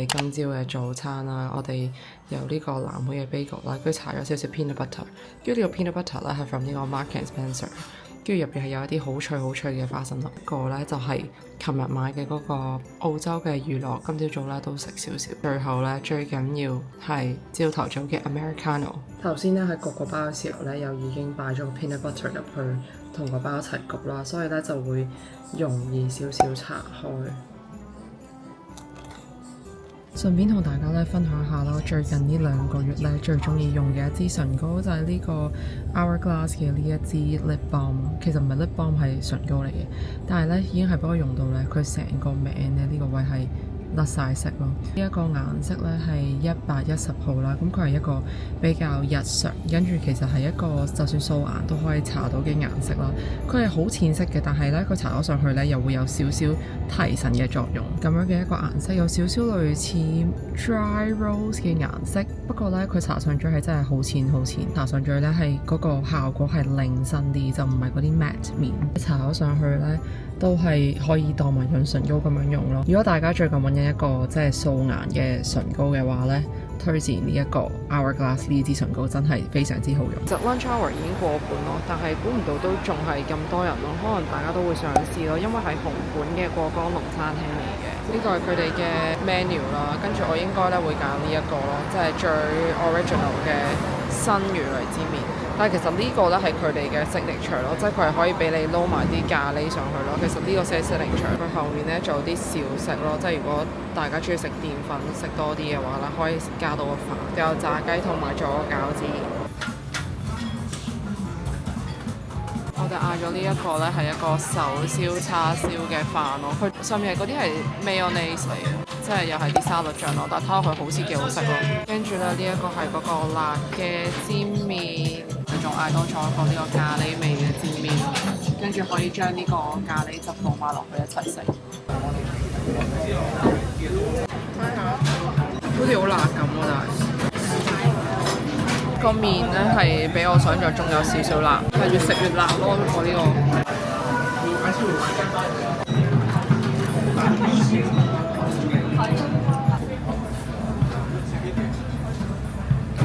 哋今朝嘅早餐啦。我哋有呢個藍莓嘅 bagel 啦，跟住搽咗少少 peanut butter，跟住呢個 peanut butter 咧係 from 呢個 Marks and Spencer， 跟住入邊係有一啲好脆嘅花生粒。個咧就係琴日買嘅嗰個澳洲嘅乳酪，今朝早咧都食少少。最後咧最緊要係朝頭早嘅 Americano。頭先咧喺焗個包嘅時候咧，又已經擺咗個 peanut butter 入去同個包一齊焗啦，所以咧就會容易少少拆開。順便同大家咧分享下啦，最近呢2個月咧最中意用嘅一支唇膏就係呢個 Hourglass 嘅呢一支 lip balm。其實唔係 lip balm 係唇膏嚟嘅，但係咧已經係俾我用到咧，佢成個名咧呢個位係甩晒色咯。呢一個顏色咧係110號啦，咁佢係一個比較日常，跟住其實係一個就算素顏都可以搽到嘅顏色啦。佢係好淺色嘅，但係咧佢搽咗上去咧又會有少少提神嘅作用。咁樣嘅一個顏色有少少類似 dry rose 嘅顏色，不過咧佢搽上去係真係好淺，搽上去咧係嗰個效果係靚身啲，就唔係嗰啲 matte 面。搽咗上去咧都係可以當埋潤唇膏咁樣用咯。如果大家最近揾緊一個即係素顏嘅唇膏嘅話咧，推薦呢一個 Hourglass 呢支唇膏真係非常之好用。其實 lunch hour 已經過半咯，但係估唔到都仲係咁多人咯，可能大家都會想試咯，因為係紅館嘅過江龍餐廳嚟嘅。呢個係佢哋嘅 menu 啦，跟住我應該咧會揀呢一個咯，即係最 original 嘅新魚雷之麵。但係其實呢個咧係佢哋嘅 signature 咯，即係佢係可以俾你撈埋啲咖喱上去咯。其實呢個先係 signature，佢後面咧仲有啲小食咯，即係如果大家中意食澱粉食多啲嘅話咧，可以加到個飯，有炸雞同埋咗餃子。我哋嗌咗呢一個咧係一個手燒叉燒嘅飯咯，佢上面係嗰啲係 mayonnaise 嚟嘅，即係又係啲沙律醬咯，但係睇落去好似幾好食咯。跟住咧呢一個係嗰個辣嘅煎麵，佢仲嗌多咗一個呢個咖喱味嘅煎麵，跟住可以將呢個咖喱汁倒埋落去一齊食。睇下，好似好辣咁喎，但係個麵咧係比我想象中有少少辣，係越食越辣咯。我呢個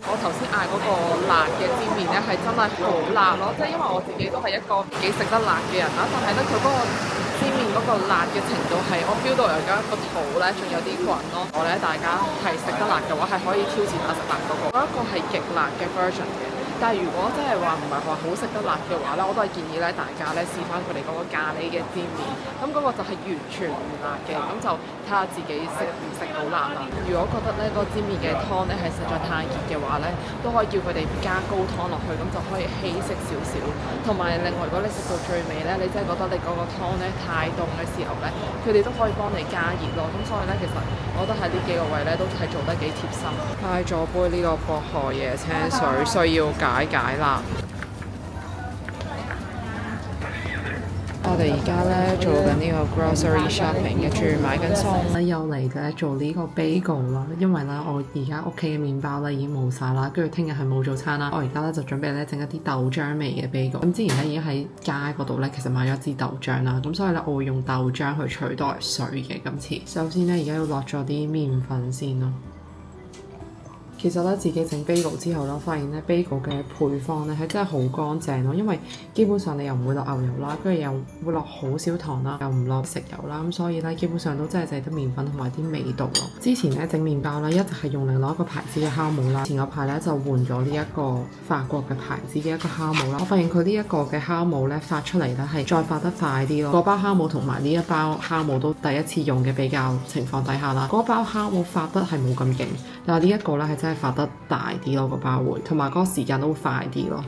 我頭先嗌嗰個辣嘅煎麵咧係真係好辣咯，即係因為我自己都係一個幾食得辣嘅人啦，但係咧佢嗰個煎麵嗰個辣嘅程度係我 feel 到而家個肚咧仲有啲滾咯。我咧大家係食得辣嘅話係可以挑戰下食辣嗰個，嗰一個係極辣嘅 version 嘅。但係如果真係話唔係話好食得辣嘅話咧，我都係建議咧大家咧試翻佢哋嗰個咖喱嘅煎麵，咁嗰個就係完全唔辣嘅，咁就睇下自己食唔食到辣啦。如果覺得咧嗰個煎麵嘅湯咧係實在太熱嘅話咧，都可以叫佢哋加高湯落去，咁就可以稀釋少少。同埋另外如果你食到最尾咧，你真係覺得你嗰個湯咧太凍嘅時候咧，佢哋都可以幫你加熱咯。咁所以咧其實我覺得喺呢幾個位咧都係做得幾貼心。嗌咗杯呢個薄荷椰青水，需要解辣。我哋而家咧做緊呢個 grocery shopping， 跟住買緊餸。又嚟咧做呢個 bagel 啦，因為咧我而家屋企嘅麵包咧已經冇晒啦，跟住聽日係冇早餐啦。我而家咧就準備咧整一啲豆漿味嘅 bagel。咁之前咧已經喺街嗰度咧其實買咗支豆漿啦，咁所以咧我會用豆漿去取代水嘅今次。首先咧而家要落咗啲麵粉先咯。其實咧自己整 bagel 之後咧，發現咧 bagel 嘅配方咧係真係好乾淨咯，因為基本上你又唔會落牛油啦，跟住又會落好少糖啦，又唔落食油啦，咁所以咧基本上都真係淨係得麵粉同埋啲味道咯。之前咧整麵包咧一直係用嚟攞一個牌子嘅酵母啦，前嗰排咧就換咗呢一個法國嘅牌子嘅一個酵母啦。我發現佢呢一個嘅酵母咧發出嚟咧係再發得快啲咯。嗰包酵母同埋呢一包酵母都第一次用嘅比較情況底下啦，嗰包酵母發得係冇咁勁，但係呢一個咧係真係發得大啲咯，個包會同埋嗰個時間都會快啲咯。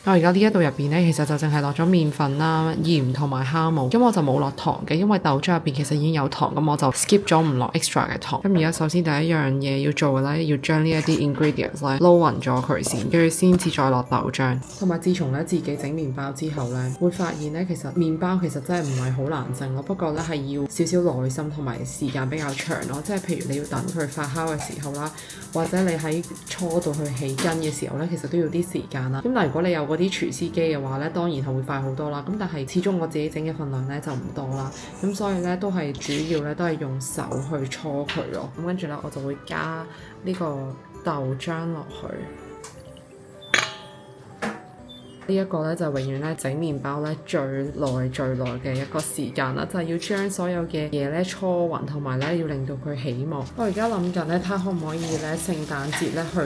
我而家呢一度入邊咧，其實就淨係落咗麵粉啦、鹽同埋酵母，咁我就冇落糖嘅，因為豆漿入邊其實已經有糖，咁我就 skip 咗唔落 extra 嘅糖。咁而家首先第一樣嘢要做嘅咧，要將呢一啲 ingredients 咧撈勻咗佢先，跟住先至再落豆漿。同埋自從咧自己整麵包之後咧，會發現咧其實麵包其實真係唔係好難整咯，不過咧係要少少耐心同埋時間比較長咯，即係譬如你要等佢發酵嘅時候啦，或者你喺初度去起筋嘅時候咧，其實都要啲時間啦。咁但係如果你有嗰啲廚師機嘅話呢，當然係會快好多啦。咁但係始終我自己整嘅份量呢就唔多啦，咁所以呢，都係主要呢都係用手去搓佢咯。咁跟住呢，我就會加呢個豆漿落去。呢一個咧就永遠咧整麵包咧最耐嘅一個時間啦，就係要將所有嘅嘢咧搓勻，同埋咧要令到佢起膜。我而家諗緊咧，睇可唔可以咧聖誕節咧去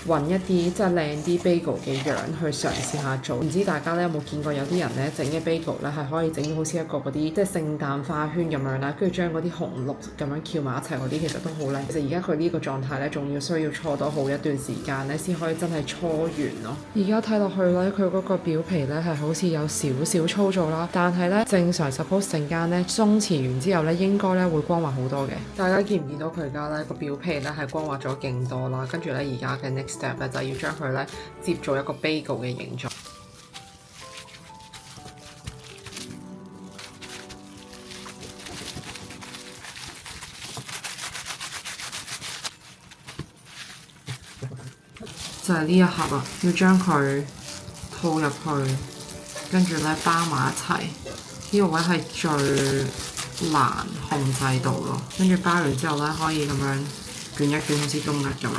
揾一啲即係靚啲 bagel 嘅樣去嘗試下做。唔知大家咧有冇見過有啲人咧整嘅 bagel 咧係可以整到好似一個嗰啲即係聖誕花圈咁樣啦，跟住將嗰啲紅綠咁樣翹埋一齊嗰啲，其實都好靚。其實而家佢呢個狀態咧，仲要需要搓多好一段時間咧，先可以真係搓完咯。而家睇落去咧，佢嗰個表皮咧係好似有少少粗糙啦，但係咧正常 suppose 陣間咧鬆弛完之後咧，應該咧會光滑好多嘅。大家見唔見到佢而家咧個表皮咧係光滑咗勁多啦？跟住咧而家嘅 next step 咧就係要將佢咧接做一個 bagel 嘅形狀。就係呢一盒啊，要將佢套入去，跟住咧包埋一齊。呢個位係最難控制到咯。跟住包完之後咧，可以咁樣捲一捲，好似冬甩咁樣，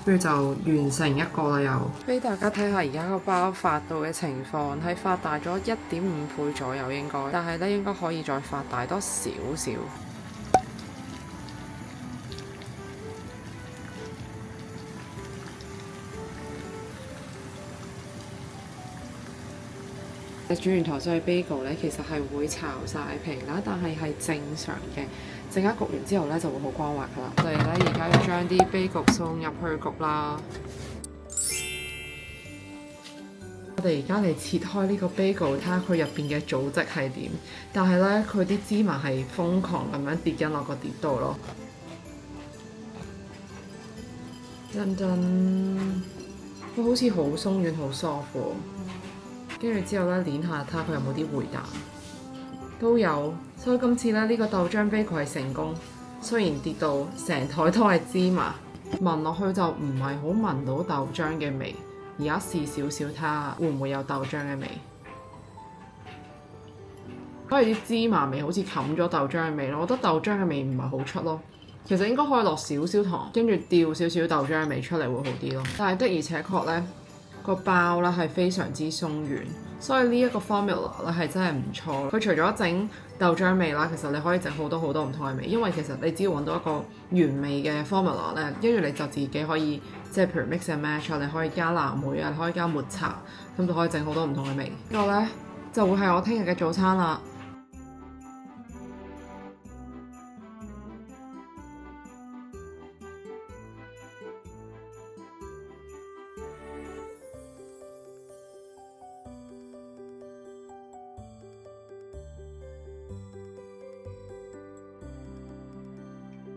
跟住就完成一個啦。又俾大家睇下而家個包發到嘅情況，係發大咗1.5倍左右應該，但係咧應該可以再發大多少少。煮完糖水嘅 bagel 咧，其實係會巢晒皮啦，但係係正常嘅。陣間焗完之後咧，就會好光滑噶啦。我哋咧而家要將啲 bagel 送入去焗啦。我哋而家嚟切開呢個 bagel，睇下佢入邊嘅組織係點。但係咧，佢啲芝麻係瘋狂咁樣跌緊落個碟度咯。陣陣，佢好似好鬆軟，好 soft 喎。跟住之後咧，捏下睇下佢有冇啲回彈，都有。所以今次咧呢個豆漿 bagel 係成功，雖然跌到成枱都係芝麻，聞落去就唔係好聞到豆漿嘅味。而家試少少睇下會唔會有豆漿嘅味，因為啲芝麻味好似冚咗豆漿嘅味咯。我覺得豆漿嘅味唔係好出咯。其實應該可以落少少糖，跟住掉少少豆漿嘅味出嚟會好啲咯。但係的而且確咧，個包咧係非常之鬆軟，所以呢一個 formula 咧係真係唔錯。佢除咗整豆漿味啦，其實你可以整好多唔同嘅味，因為其實你只要揾到一個原味嘅 formula 咧，跟住你就自己可以即係譬如 mix and match，你可以加藍莓啊，你可以加抹茶，咁就可以整好多唔同嘅味。呢個咧就會係我聽日嘅早餐啦。